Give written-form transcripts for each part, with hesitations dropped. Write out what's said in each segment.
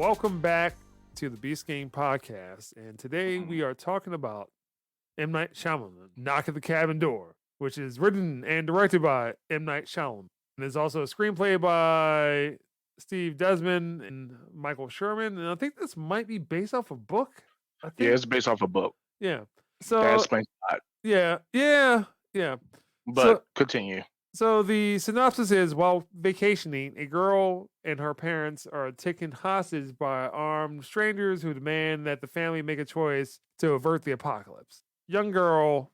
Welcome back to the Beast Game Podcast. And today we are talking about M. Night Shyamalan, Knock at the Cabin Door, which is written and directed by M. Night Shyamalan. And there's also a screenplay by Steve Desmond and Michael Sherman. And I think this might be based off a book. I think. Yeah, it's based off a book. Yeah. That So, explains a lot. yeah. But continue. So the synopsis is, while vacationing, a girl and her parents are taken hostage by armed strangers who demand that the family make a choice to avert the apocalypse. Young girl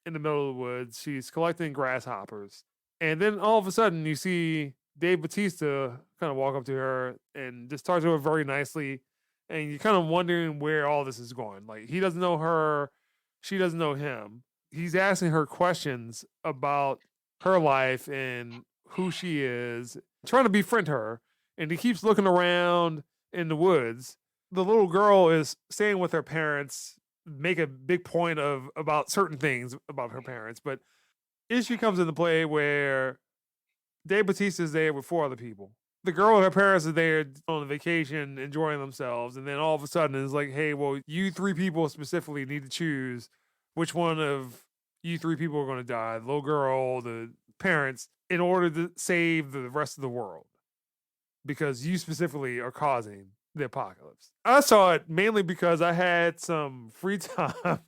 in the middle of the woods, she's collecting grasshoppers. And then all of a sudden you see Dave Bautista kind of walk up to her and just talk to her very nicely. And you're kind of wondering where all this is going. Like, he doesn't know her, she doesn't know him. He's asking her questions about her life and who she is, trying to befriend her. And he keeps looking around in the woods. The little girl is staying with her parents, make a big point about certain things about her parents. But issue comes into play where Dave Bautista is there with 4 other people. The girl and her parents are there on a vacation, enjoying themselves. And then all of a sudden it's like, hey, well, you 3 people specifically need to choose which one of you 3 people are going to die, the little girl, the parents, in order to save the rest of the world. Because you specifically are causing the apocalypse. I saw it mainly because I had some free time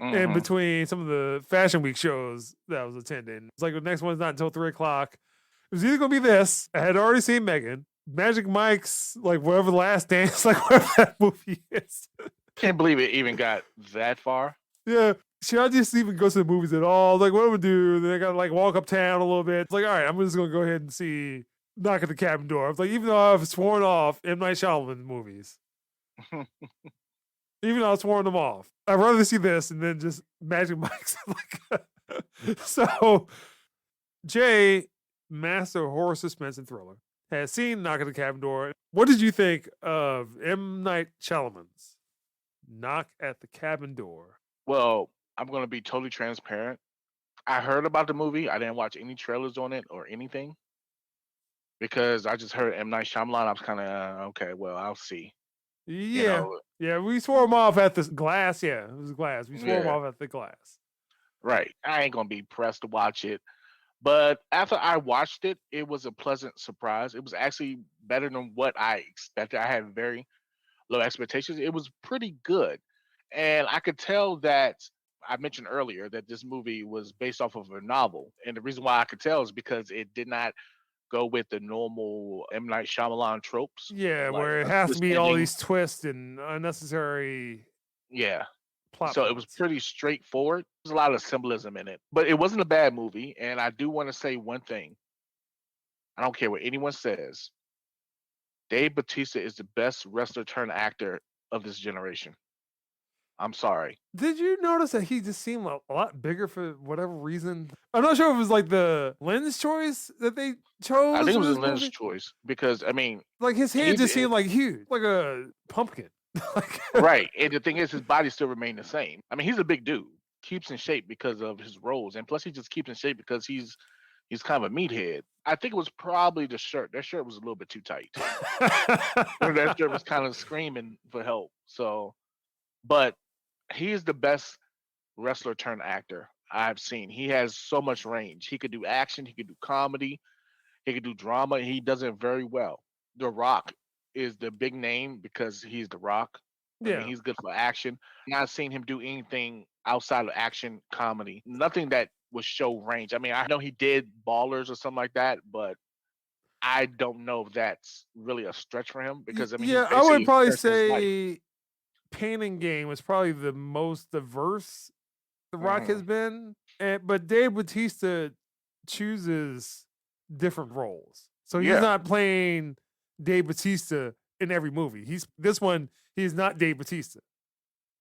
in between some of the Fashion Week shows that I was attending. It's like the next one's not until 3 o'clock. It was either going to be this. I had already seen Megan. Magic Mike's, like, whatever, Last Dance, like, whatever that movie is. Can't believe it even got that far. Yeah. Should I just even go to the movies at all? Like, what do we do? Then I gotta, like, walk uptown a little bit. It's like, all right, I'm just gonna go ahead and see Knock at the Cabin Door. It's like, even though I've sworn off M. Night Shyamalan movies, even though I've sworn them off, I'd rather see this and then just Magic Mike's. So, Jay, master of horror, suspense, and thriller, has seen Knock at the Cabin Door. What did you think of M. Night Shyamalan's Knock at the Cabin Door? Well, I'm going to be totally transparent. I heard about the movie. I didn't watch any trailers on it or anything because I just heard M. Night Shyamalan. I was kind of, okay, well, I'll see. Yeah. Yeah, we swore him off at the Glass. Yeah, it was Glass. We swore him off at the Glass. Right. I ain't going to be pressed to watch it. But after I watched it, it was a pleasant surprise. It was actually better than what I expected. I had very low expectations. It was pretty good. And I could tell that I mentioned earlier that this movie was based off of a novel. And the reason why I could tell is because it did not go with the normal M. Night Shyamalan tropes. Yeah, where it has to be all these twists and unnecessary plot So it was pretty straightforward. There's a lot of symbolism in it. But it wasn't a bad movie. And I do want to say one thing. I don't care what anyone says. Dave Bautista is the best wrestler turned actor of this generation. I'm sorry. Did you notice that he just seemed a lot bigger for whatever reason? I'm not sure if it was like the lens choice that they chose. I think it was a lens choice because, I mean, like his head just seemed like huge, like a pumpkin. Right. And the thing is, his body still remained the same. I mean, he's a big dude, keeps in shape because of his roles. And plus, he just keeps in shape because he's kind of a meathead. I think it was probably the shirt. That shirt was a little bit too tight. That shirt was kind of screaming for help. So, but he is the best wrestler turned actor I've seen. He has so much range. He could do action. He could do comedy. He could do drama. He does it very well. The Rock is the big name because he's The Rock. Yeah. I mean, he's good for action. Not seen him do anything outside of action comedy. Nothing that would show range. I mean, I know he did Ballers or something like that, but I don't know if that's really a stretch for him because, I mean, I would probably say Pain and Gain was probably the most diverse The Rock has been. But Dave Bautista chooses different roles. So he's not playing Dave Bautista in every movie. He's not Dave Bautista.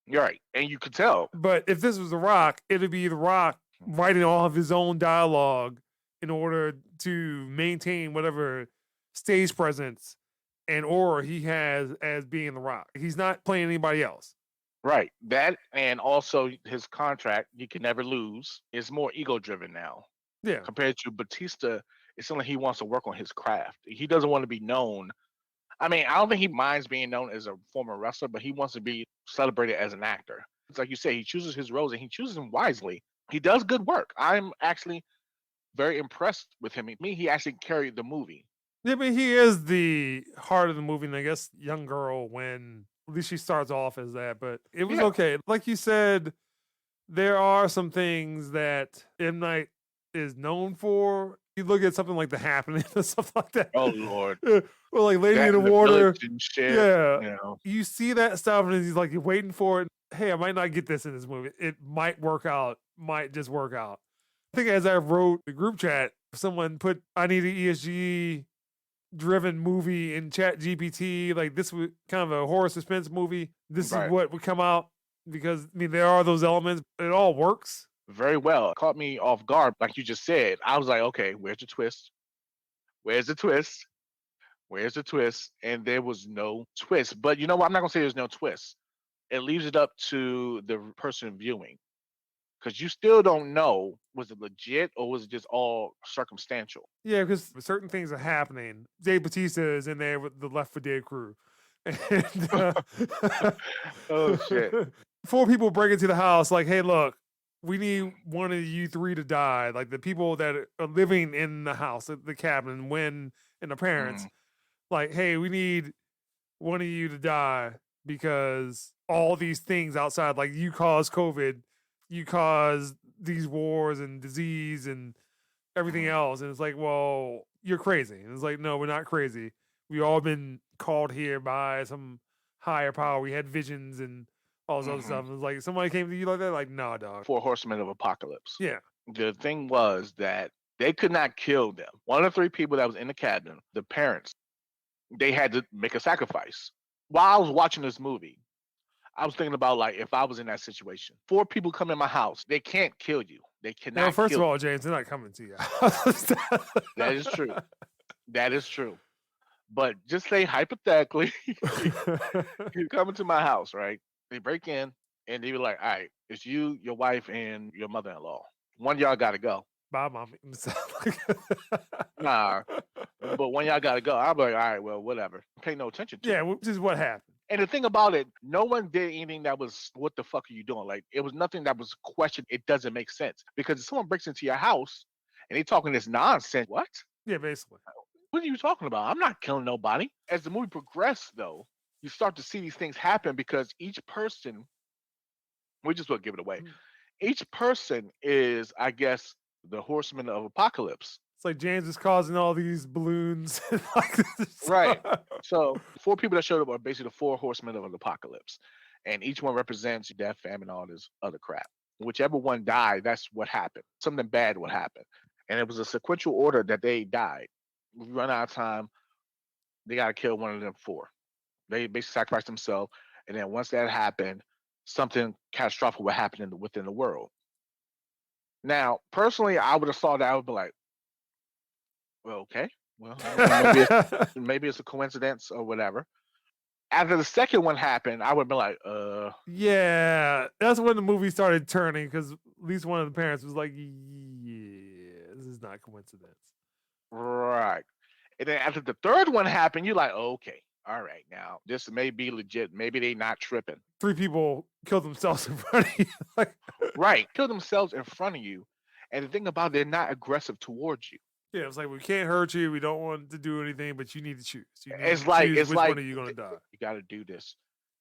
You're right. And you could tell. But if this was The Rock, it'd be The Rock writing all of his own dialogue in order to maintain whatever stage presence and aura he has as being The Rock. He's not playing anybody else. Right. That, and also his contract, he can never lose, is more ego-driven now. Yeah. Compared to Batista, it's something he wants to work on his craft. He doesn't want to be known I mean, I don't think he minds being known as a former wrestler, but he wants to be celebrated as an actor. It's like you say, he chooses his roles and he chooses them wisely. He does good work. I'm actually very impressed with him. Me, he actually carried the movie. Yeah, but he is the heart of the movie, and I guess young girl when at least she starts off as that. But it was Yeah. okay. Like you said, there are some things that M. Night is known for. You look at something like The Happening or something like that. Oh Lord. Or like Lady That in the and the Water. Village and shit. Yeah. You know. You see that stuff and he's like, you're waiting for it. Hey, I might not get this in this movie. It might work out, might just work out. I think as I wrote the group chat, someone put, I need an ESG driven movie in Chat GPT. Like this was kind of a horror suspense movie. This Right. is what would come out because I mean there are those elements. It all works. Very well. It caught me off guard, like you just said. I was like, okay, where's the twist? Where's the twist? Where's the twist? And there was no twist. But you know what? I'm not gonna say there's no twist. It leaves it up to the person viewing. Because you still don't know, was it legit or was it just all circumstantial? Yeah, because certain things are happening. Dave Bautista is in there with the Left 4 Dead crew. And, Oh shit. 4 people break into the house like, hey, look, we need one of you 3 to die. Like the people that are living in the house, the cabin, when and the parents. Like, hey, we need one of you to die because all these things outside, like you caused COVID, you caused these wars and disease and everything else. And it's like, well, you're crazy. And it's like, no, we're not crazy. We all been called here by some higher power. We had visions and all this other stuff. And it's like somebody came to you like that, like, nah, dog. 4 horsemen of apocalypse. Yeah. The thing was that they could not kill them. One of the 3 people that was in the cabin, the parents, they had to make a sacrifice. While I was watching this movie, I was thinking about like if I was in that situation. 4 people come in my house, they can't kill you. They cannot. Well, first kill of all, you. James, they're not coming to you. That is true. That is true. But just say hypothetically, you come into my house, right? They break in and they be like, all right, it's you, your wife, and your mother-in-law. One of y'all got to go. Bye, mommy. Nah, but when y'all got to go, I'll be like, all right, well, whatever. Pay no attention to it. Yeah, which is what happened. And the thing about it, no one did anything that was, what the fuck are you doing? Like, it was nothing that was questioned. It doesn't make sense. Because if someone breaks into your house and they talking this nonsense, what? Yeah, basically. What are you talking about? I'm not killing nobody. As the movie progressed, though, you start to see these things happen because each person, we just will give it away. Each person is, I guess, the horseman of apocalypse. It's like James is causing all these balloons. Right. So 4 people that showed up are basically the 4 horsemen of the apocalypse. And each one represents death, famine, all this other crap. Whichever one died, that's what happened. Something bad would happen. And it was a sequential order that they died. We run out of time, they got to kill one of them 4. They basically sacrificed themselves. And then once that happened, something catastrophic would happen within the world. Now, personally, I would have thought that I would be like, well, okay. Well, maybe it's a coincidence or whatever. After the second one happened, I would have been like, Yeah, that's when the movie started turning because at least one of the parents was like, yeah, this is not coincidence. Right. And then after the third one happened, you're like, okay, all right, now this may be legit. Maybe they not tripping. 3 people killed themselves in front of you. Like, right. Kill themselves in front of you. And the thing about it, they're not aggressive towards you. Yeah, it's like we can't hurt you. We don't want to do anything, but you need to choose. It's like which one are you gonna die? You got to do this.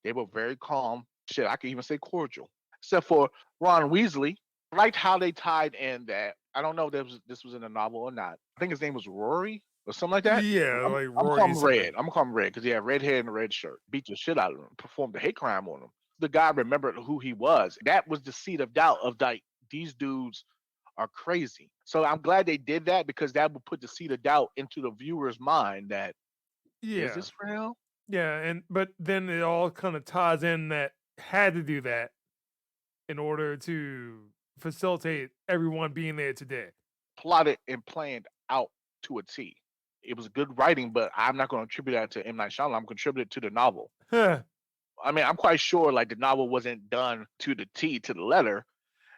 They were very calm. Shit, I could even say cordial, except for Ron Weasley. I liked how they tied in that. I don't know if this was in a novel or not. I think his name was Rory or something like that. Yeah, I'm like gonna Rory. call him Red. I'm gonna call him Red because he had red hair and a red shirt. Beat the shit out of him. Performed a hate crime on him. The guy remembered who he was. That was the seed of doubt of like these dudes are crazy. So I'm glad they did that because that would put the seed of doubt into the viewer's mind that is this real? Yeah, but then it all kind of ties in that had to do that in order to facilitate everyone being there today. Plotted and planned out to a T. It was good writing, but I'm not going to attribute that to M. Night Shyamalan. I'm contributing it to the novel. I mean, I'm quite sure like the novel wasn't done to the T, to the letter.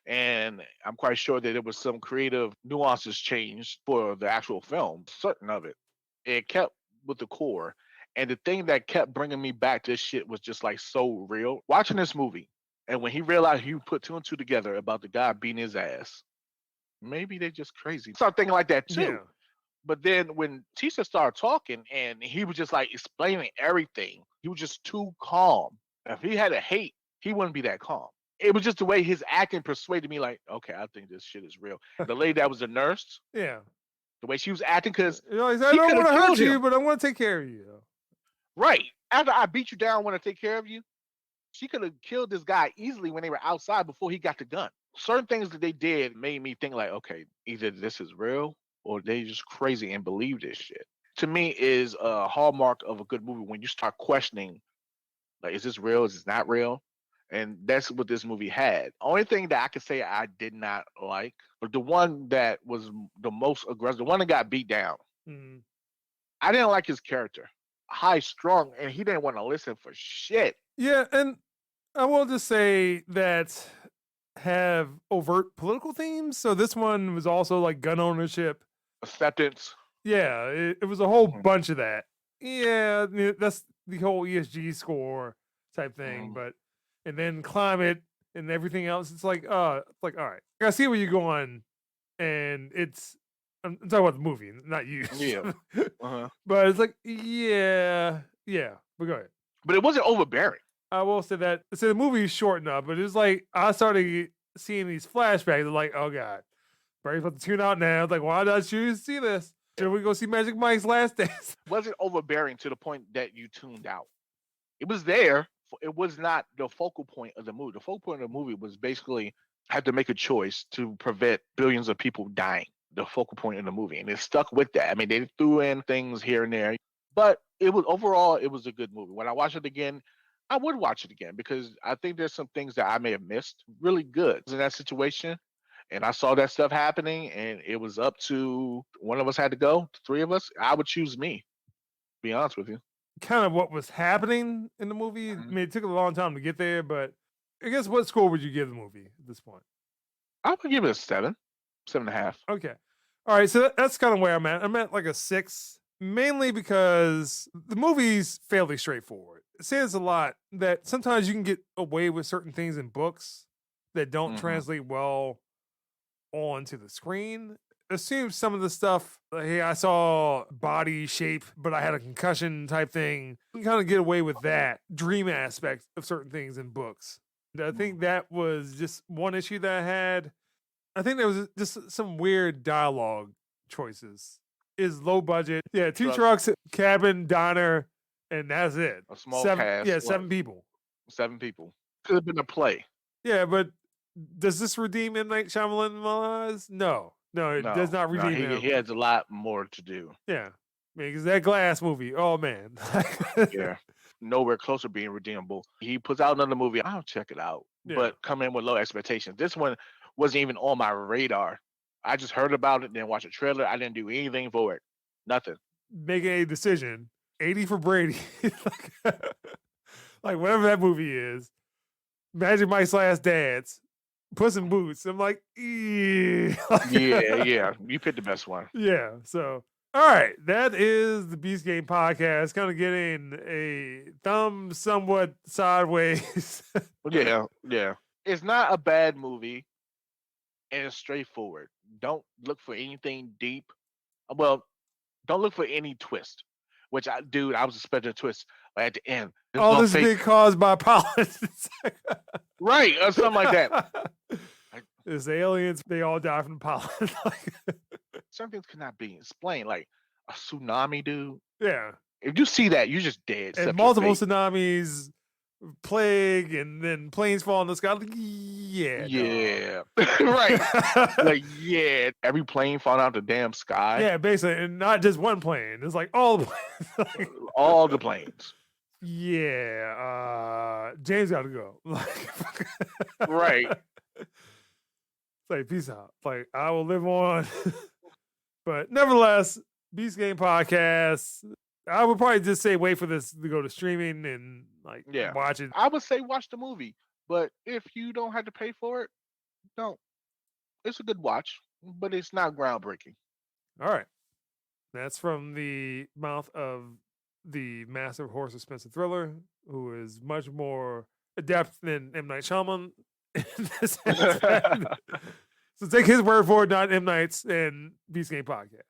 And I'm quite sure that there was some creative nuances changed for the actual film, certain of it. It kept with the core. And the thing that kept bringing me back to this shit was just like so real. Watching this movie, and when he realized he put two and two together about the guy beating his ass, maybe they just crazy. Start thinking like that too. Yeah. But then when Tisha started talking and he was just like explaining everything, he was just too calm. If he had a hate, he wouldn't be that calm. It was just the way his acting persuaded me, like, okay, I think this shit is real. The lady that was a nurse, Yeah. the way she was acting, because You know, he said, I she don't could want have to hurt killed you, him. but I want to take care of you. Right. After I beat you down, I want to take care of you. She could have killed this guy easily when they were outside before he got the gun. Certain things that they did made me think like, okay, either this is real or they just crazy and believe this shit. To me, is a hallmark of a good movie when you start questioning, like, is this real? Is this not real? And that's what this movie had. Only thing that I could say I did not like, but the one that was the most aggressive, the one that got beat down. Mm. I didn't like his character. High strung, and he didn't want to listen for shit. Yeah, and I will just say that have overt political themes. So this one was also like gun ownership. Acceptance. Yeah, it was a whole Mhm. bunch of that. Yeah, that's the whole ESG score type thing. Mhm. But and then climate and everything else. It's like all right, I see where you're going, and I'm talking about the movie, not you. Yeah. Uh-huh. But it's like yeah. But go ahead. But it wasn't overbearing. I will say that. So the movie is short enough, but it's like I started seeing these flashbacks. I'm like, oh god, Barry's about to tune out now. It's like, why did I choose to see this? Should we go see Magic Mike's Last Dance? It wasn't overbearing to the point that you tuned out. It was there. It was not the focal point of the movie. The focal point of the movie was basically had to make a choice to prevent billions of people dying. The focal point of the movie, and it stuck with that. I mean, they threw in things here and there, but it was overall it was a good movie. When I watch it again, I would watch it again because I think there's some things that I may have missed. Really good in that situation, and I saw that stuff happening, and it was up to one of us had to go. The three of us, I would choose me. To be honest with you. Kind of what was happening in the movie. I Mhm. mean, it took a long time to get there, but I guess what score would you give the movie at this point? I would give it a 7.5. Okay. All right, so that's kind of where I'm at. I'm at like a 6, mainly because the movie's fairly straightforward. It says a lot that sometimes you can get away with certain things in books that don't translate well onto the screen. Assume some of the stuff, like, hey, I saw body shape, but I had a concussion type thing. You can kind of get away with that dream aspect of certain things in books. And I think that was just one issue that I had. I think there was just some weird dialogue choices. Is low budget. Yeah, 2 trucks, cabin, diner, and that's it. A small 7, cast. yeah, what, 7 people. 7 people. Could have been a play. Yeah, but does this redeem M. Night Shyamalan in my eyes? No, it does not redeem him. He has a lot more to do. Yeah, because that Glass movie, oh man. Yeah, nowhere close to being redeemable. He puts out another movie, I'll check it out, Yeah. but come in with low expectations. This one wasn't even on my radar. I just heard about it, then watched a trailer. I didn't do anything for it. Nothing. Making a decision, 80 for Brady. like whatever that movie is. Magic Mike's Last Dance. Puss in Boots. I'm like, yeah. You picked the best one. Yeah. So, all right. That is the Beast Game podcast. Kind of getting a thumb somewhat sideways. Yeah. It's not a bad movie, and it's straightforward. Don't look for anything deep. Well, don't look for any twist. Which I was expecting a twist, but at the end, All this is being caused by politics. Right, or something like that. It's aliens, they all die from pollen. Some things cannot be explained, like a tsunami, dude. Yeah. If you see that, you're just dead. And multiple tsunamis, plague, and then planes fall in the sky. Like, yeah. Right. Like, yeah. Every plane falling out the damn sky. Yeah, basically. And not just one plane. It's like all the planes. All the planes. Yeah. James got to go. Right. It's like, peace out. Like, I will live on. But nevertheless, Beast Game Podcast. I would probably just say wait for this to go to streaming and watch it. I would say watch the movie, but if you don't have to pay for it, don't. It's a good watch, but it's not groundbreaking. All right. That's from the mouth of the master of horror suspense and thriller, who is much more adept than M. Night Shyamalan in the sense that, so take his word for it, not M. Night's and Beast Game Podcast.